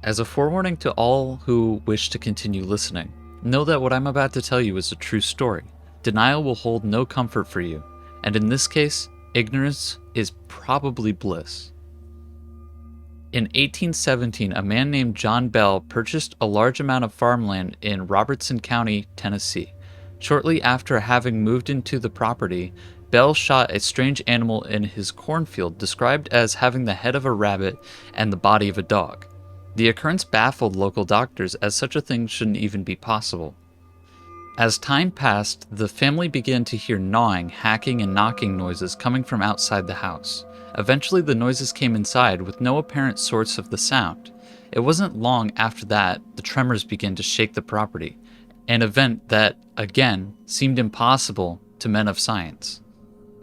As a forewarning to all who wish to continue listening, know that what I'm about to tell you is a true story. Denial will hold no comfort for you, and in this case, ignorance is probably bliss. In 1817, a man named John Bell purchased a large amount of farmland in Robertson County, Tennessee. Shortly after having moved into the property, Bell shot a strange animal in his cornfield described as having the head of a rabbit and the body of a dog. The occurrence baffled local doctors, as such a thing shouldn't even be possible. As time passed, the family began to hear gnawing, hacking, and knocking noises coming from outside the house. Eventually, the noises came inside with no apparent source of the sound. It wasn't long after that the tremors began to shake the property, an event that, again, seemed impossible to men of science.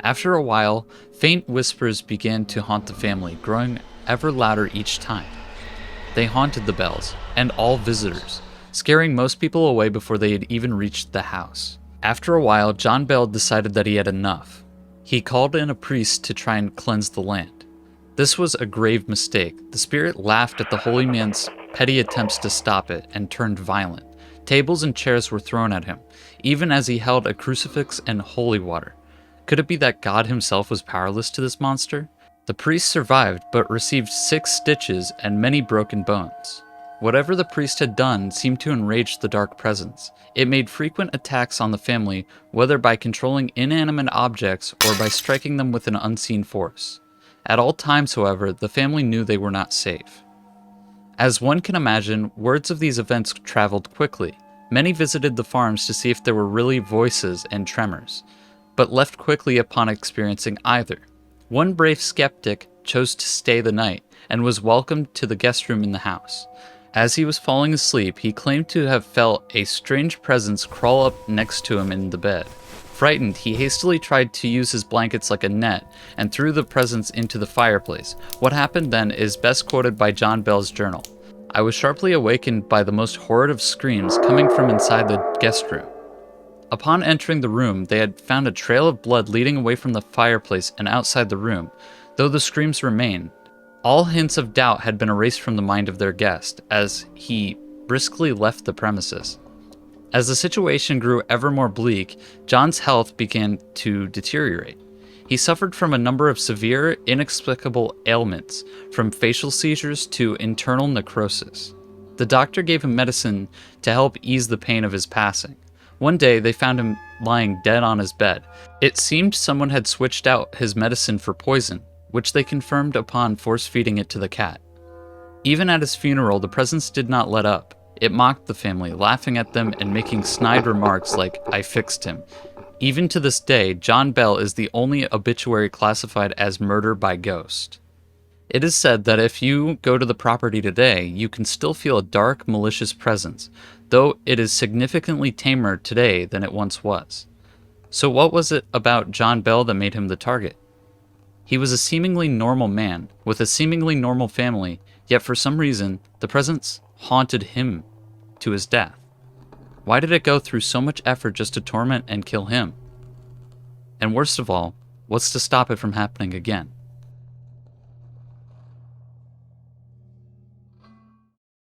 After a while, faint whispers began to haunt the family, growing ever louder each time. They haunted the Bells, and all visitors, scaring most people away before they had even reached the house. After a while, John Bell decided that he had enough. He called in a priest to try and cleanse the land. This was a grave mistake. The spirit laughed at the holy man's petty attempts to stop it and turned violent. Tables and chairs were thrown at him, even as he held a crucifix and holy water. Could it be that God himself was powerless to this monster? The priest survived, but received 6 stitches and many broken bones. Whatever the priest had done seemed to enrage the dark presence. It made frequent attacks on the family, whether by controlling inanimate objects or by striking them with an unseen force. At all times, however, the family knew they were not safe. As one can imagine, words of these events traveled quickly. Many visited the farms to see if there were really voices and tremors, but left quickly upon experiencing either. One brave skeptic chose to stay the night and was welcomed to the guest room in the house. As he was falling asleep, he claimed to have felt a strange presence crawl up next to him in the bed. Frightened, he hastily tried to use his blankets like a net and threw the presence into the fireplace. What happened then is best quoted by John Bell's journal. "I was sharply awakened by the most horrid of screams coming from inside the guest room. Upon entering the room, they had found a trail of blood leading away from the fireplace and outside the room, though the screams remained. All hints of doubt had been erased from the mind of their guest, as he briskly left the premises. As the situation grew ever more bleak, John's health began to deteriorate. He suffered from a number of severe, inexplicable ailments, from facial seizures to internal necrosis. The doctor gave him medicine to help ease the pain of his passing. One day, they found him lying dead on his bed. It seemed someone had switched out his medicine for poison, which they confirmed upon force-feeding it to the cat. Even at his funeral, the presence did not let up. It mocked the family, laughing at them and making snide remarks like, "I fixed him." Even to this day, John Bell is the only obituary classified as murder by ghost. It is said that if you go to the property today, you can still feel a dark, malicious presence, though it is significantly tamer today than it once was. So what was it about John Bell that made him the target? He was a seemingly normal man, with a seemingly normal family, yet for some reason, the presence haunted him to his death. Why did it go through so much effort just to torment and kill him? And worst of all, what's to stop it from happening again?